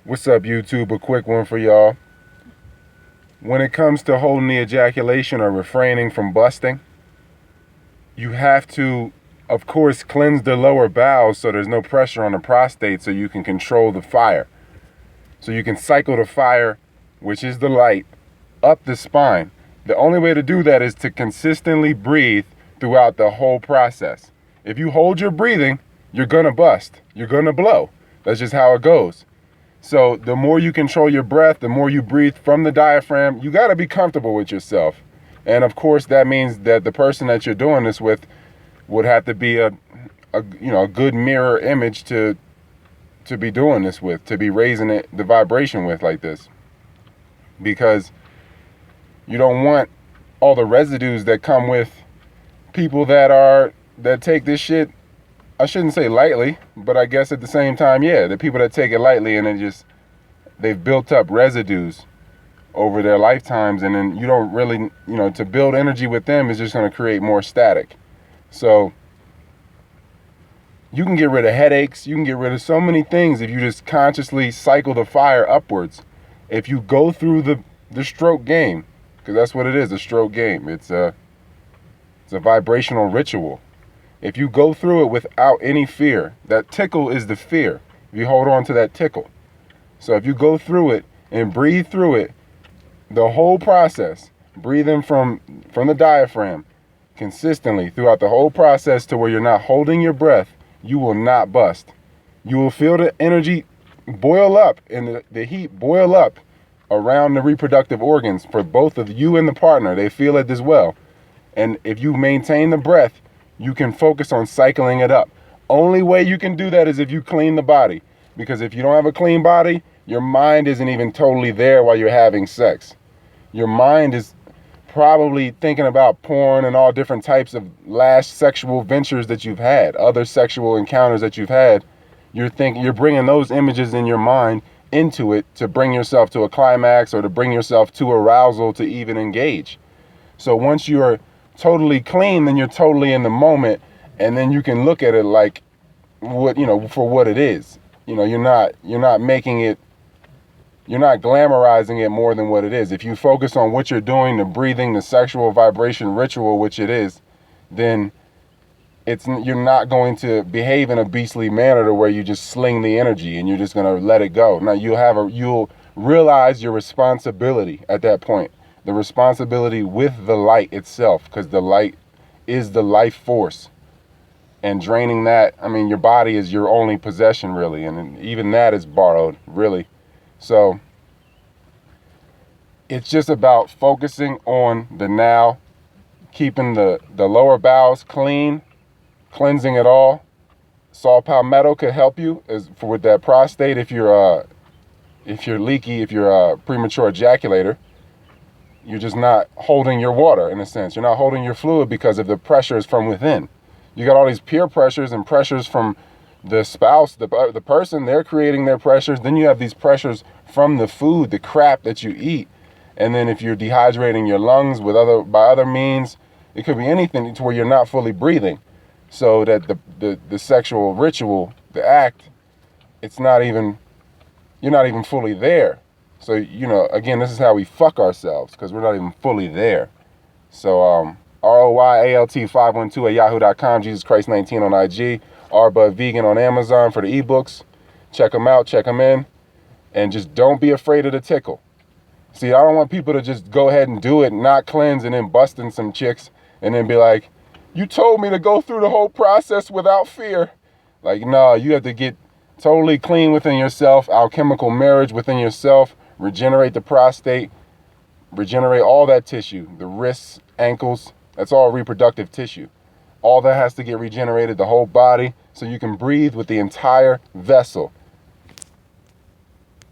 What's up, YouTube? A quick one for y'all. When it comes to holding the ejaculation or refraining from busting, you have to, of course, cleanse the lower bowels so there's no pressure on the prostate so you can control the fire. So you can cycle the fire, which is the light, up the spine. The only way to do that is to consistently breathe throughout the whole process. If you hold your breathing, you're gonna bust. You're gonna blow. That's just how it goes. So the more you control your breath, the more you breathe from the diaphragm, you got to be comfortable with yourself. And of course, that means that the person that you're doing this with would have to be a good mirror image to be doing this with, to be raising the vibration with like this. Because you don't want all the residues that come with people that take this shit, I shouldn't say lightly, but I guess at the same time, yeah, the people that take it lightly and they've built up residues over their lifetimes, and then you don't really, to build energy with them is just going to create more static. So you can get rid of headaches, you can get rid of so many things if you just consciously cycle the fire upwards. If you go through the stroke game, because that's what it is, a stroke game. It's a vibrational ritual. If you go through it without any fear, that tickle is the fear. If you hold on to that tickle. So if you go through it and breathe through it, the whole process, breathing from the diaphragm consistently throughout the whole process to where you're not holding your breath, you will not bust. You will feel the energy boil up and the heat boil up around the reproductive organs for both of you and the partner. They feel it as well. And if you maintain the breath, you can focus on cycling it up. Only way you can do that is if you clean the body. Because if you don't have a clean body, your mind isn't even totally there while you're having sex. Your mind is probably thinking about porn and all different types of last sexual ventures that you've had, other sexual encounters that you've had. You're bringing those images in your mind into it to bring yourself to a climax or to bring yourself to arousal to even engage. So once you're totally clean, then you're totally in the moment, and then you can look at it like for what it is. You're not making it, you're not glamorizing it more than what it is. If you focus on what you're doing, the breathing, the sexual vibration ritual, which it is, then you're not going to behave in a beastly manner to where you just sling the energy and you're just going to let it go. Now you'll realize your responsibility at that point. The responsibility with the light itself, because the light is the life force. And draining that, your body is your only possession, really. And even that is borrowed, really. So it's just about focusing on the now, keeping the lower bowels clean, cleansing it all. Saw palmetto could help you with that prostate if you're leaky, if you're a premature ejaculator. You're just not holding your water, in a sense. You're not holding your fluid because of the pressures from within. You got all these peer pressures and pressures from the spouse, the person, they're creating their pressures. Then you have these pressures from the food, the crap that you eat. And then if you're dehydrating your lungs by other means, it could be anything to where you're not fully breathing. So that the sexual ritual, the act, you're not even fully there. So, again, this is how we fuck ourselves, because we're not even fully there. So, ROYALT512 at yahoo.com, Jesus Christ 19 on IG, RBud Vegan on Amazon for the ebooks. Check them out, check them in, and just don't be afraid of the tickle. See, I don't want people to just go ahead and do it, not cleanse, and then busting some chicks, and then be like, you told me to go through the whole process without fear. Like, no, you have to get totally clean within yourself, alchemical marriage within yourself, regenerate the prostate, regenerate all that tissue, the wrists, ankles, that's all reproductive tissue. All that has to get regenerated, the whole body, so you can breathe with the entire vessel.